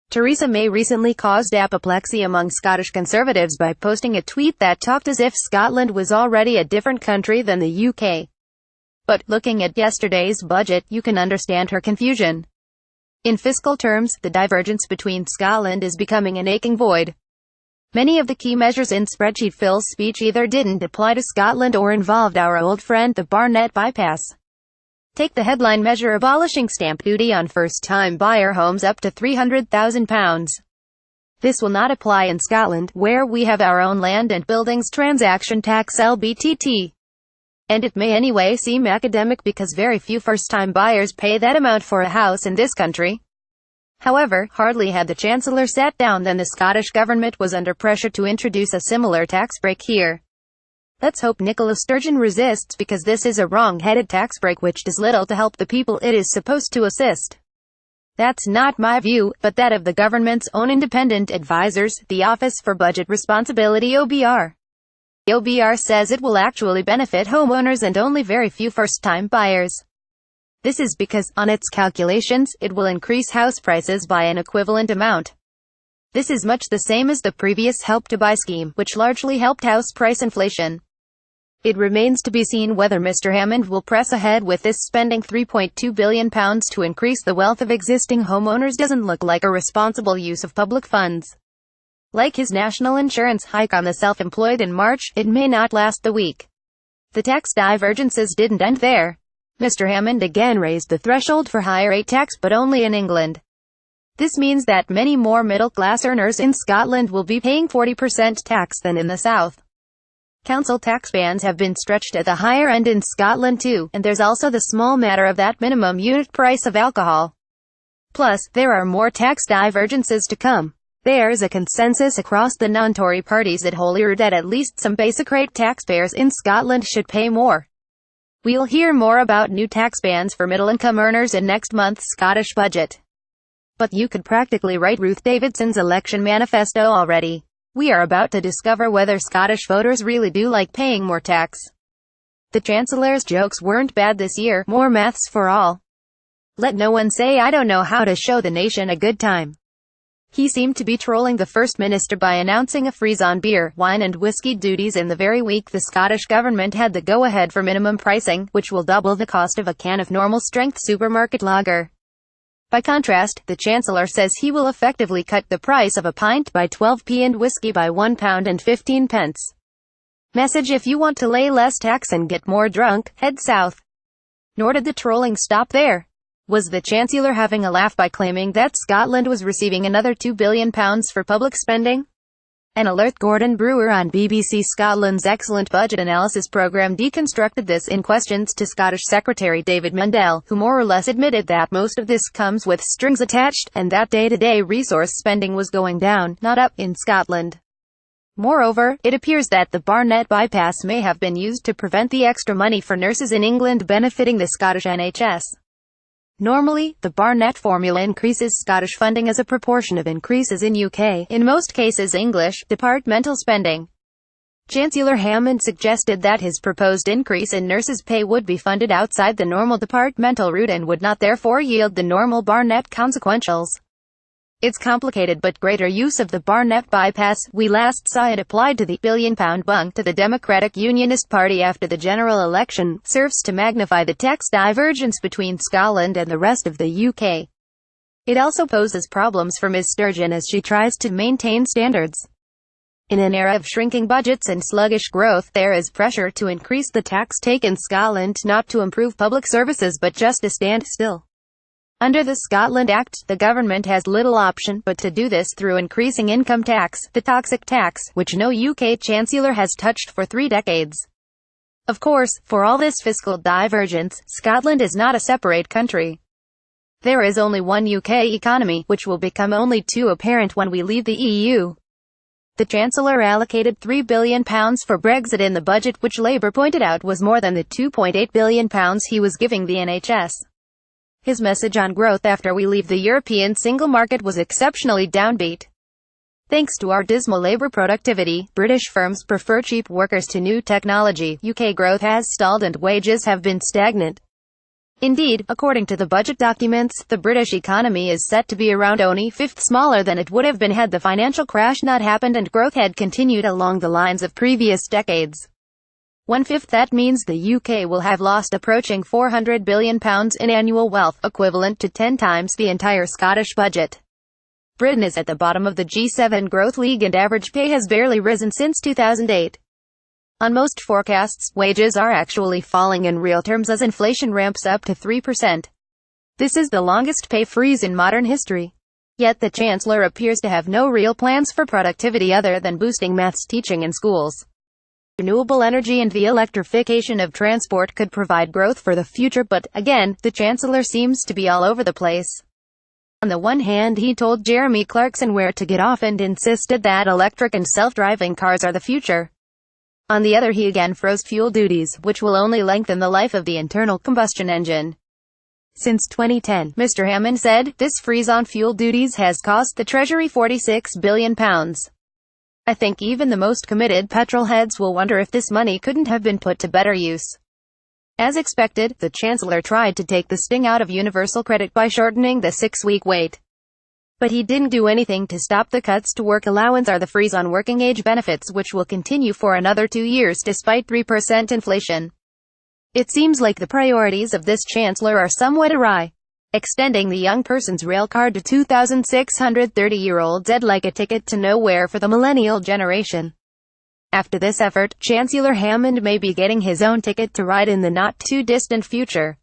THERESA May recently caused apoplexy among Scottish Conservatives by posting a tweet that talked as if Scotland was already a different country than the UK. But, looking at yesterday's budget, you can understand her confusion. In fiscal terms, the divergence between Scotland is becoming an aching void. Many of the key measures in Spreadsheet Phil's speech either didn't apply to Scotland or involved our old friend the Barnett bypass. Take the headline measure abolishing stamp duty on first-time buyer homes up to £300,000. This will not apply in Scotland, where we have our own land and buildings transaction tax (LBTT). And it may anyway seem academic because very few first-time buyers pay that amount for a house in this country. However, hardly had the Chancellor sat down than the Scottish Government was under pressure to introduce a similar tax break here. Let's hope Nicola Sturgeon resists, because this is a wrong-headed tax break which does little to help the people it is supposed to assist. That's not my view, but that of the government's own independent advisors, the Office for Budget Responsibility (OBR). The OBR says it will actually benefit homeowners and only very few first-time buyers. This is because, on its calculations, it will increase house prices by an equivalent amount. This is much the same as the previous Help to Buy scheme, which largely helped house price inflation. It remains to be seen whether Mr. Hammond will press ahead with this. Spending £3.2 billion to increase the wealth of existing homeowners doesn't look like a responsible use of public funds. Like his national insurance hike on the self-employed in March, it may not last the week. The tax divergences didn't end there. Mr. Hammond again raised the threshold for higher rate tax, but only in England. This means that many more middle-class earners in Scotland will be paying 40% tax than in the south. Council tax bands have been stretched at the higher end in Scotland too, and there's also the small matter of that minimum unit price of alcohol. Plus, there are more tax divergences to come. There's a consensus across the non-Tory parties at Holyrood that at least some basic rate taxpayers in Scotland should pay more. We'll hear more about new tax bands for middle-income earners in next month's Scottish budget. But you could practically write Ruth Davidson's election manifesto already. We are about to discover whether Scottish voters really do like paying more tax. The Chancellor's jokes weren't bad this year. More maths for all. Let no one say I don't know how to show the nation a good time. He seemed to be trolling the First Minister by announcing a freeze on beer, wine and whiskey duties in the very week the Scottish Government had the go-ahead for minimum pricing, which will double the cost of a can of normal-strength supermarket lager. By contrast, the Chancellor says he will effectively cut the price of a pint by 12p and whiskey by £1.15. Message: if you want to lay less tax and get more drunk, head south. Nor did the trolling stop there. Was the Chancellor having a laugh by claiming that Scotland was receiving another £2 billion for public spending? An alert Gordon Brewer on BBC Scotland's excellent budget analysis programme deconstructed this in questions to Scottish Secretary David Mundell, who more or less admitted that most of this comes with strings attached, and that day-to-day resource spending was going down, not up, in Scotland. Moreover, it appears that the Barnett bypass may have been used to prevent the extra money for nurses in England benefiting the Scottish NHS. Normally, the Barnett formula increases Scottish funding as a proportion of increases in UK, in most cases English, departmental spending. Chancellor Hammond suggested that his proposed increase in nurses' pay would be funded outside the normal departmental route and would not therefore yield the normal Barnett consequentials. It's complicated, but greater use of the Barnett bypass, we last saw it applied to the £1 billion bung to the Democratic Unionist Party after the general election, serves to magnify the tax divergence between Scotland and the rest of the UK. It also poses problems for Ms. Sturgeon as she tries to maintain standards. In an era of shrinking budgets and sluggish growth, there is pressure to increase the tax take in Scotland, not to improve public services but just to stand still. Under the Scotland Act, the government has little option but to do this through increasing income tax, the toxic tax, which no UK Chancellor has touched for 3 decades. Of course, for all this fiscal divergence, Scotland is not a separate country. There is only one UK economy, which will become only too apparent when we leave the EU. The Chancellor allocated £3 billion for Brexit in the budget, which Labour pointed out was more than the £2.8 billion he was giving the NHS. His message on growth after we leave the European single market was exceptionally downbeat. Thanks to our dismal labour productivity, British firms prefer cheap workers to new technology. UK growth has stalled and wages have been stagnant. Indeed, according to the budget documents, the British economy is set to be around only fifth smaller than it would have been had the financial crash not happened and growth had continued along the lines of previous decades. 1/5. That means the UK will have lost approaching £400 billion in annual wealth, equivalent to 10 times the entire Scottish budget. Britain is at the bottom of the G7 growth league and average pay has barely risen since 2008. On most forecasts, wages are actually falling in real terms as inflation ramps up to 3%. This is the longest pay freeze in modern history. Yet the Chancellor appears to have no real plans for productivity other than boosting maths teaching in schools. Renewable energy and the electrification of transport could provide growth for the future, but, again, the Chancellor seems to be all over the place. On the one hand, he told Jeremy Clarkson where to get off and insisted that electric and self-driving cars are the future. On the other, he again froze fuel duties, which will only lengthen the life of the internal combustion engine. Since 2010, Mr. Hammond said, this freeze on fuel duties has cost the Treasury £46 billion. I think even the most committed petrol heads will wonder if this money couldn't have been put to better use. As expected, the Chancellor tried to take the sting out of universal credit by shortening the 6-week wait. But he didn't do anything to stop the cuts to work allowance or the freeze on working age benefits, which will continue for another 2 years despite 3% inflation. It seems like the priorities of this Chancellor are somewhat awry. Extending the young person's rail card to 2,630-year-olds would like a ticket to nowhere for the millennial generation. After this effort, Chancellor Hammond may be getting his own ticket to ride in the not-too-distant future.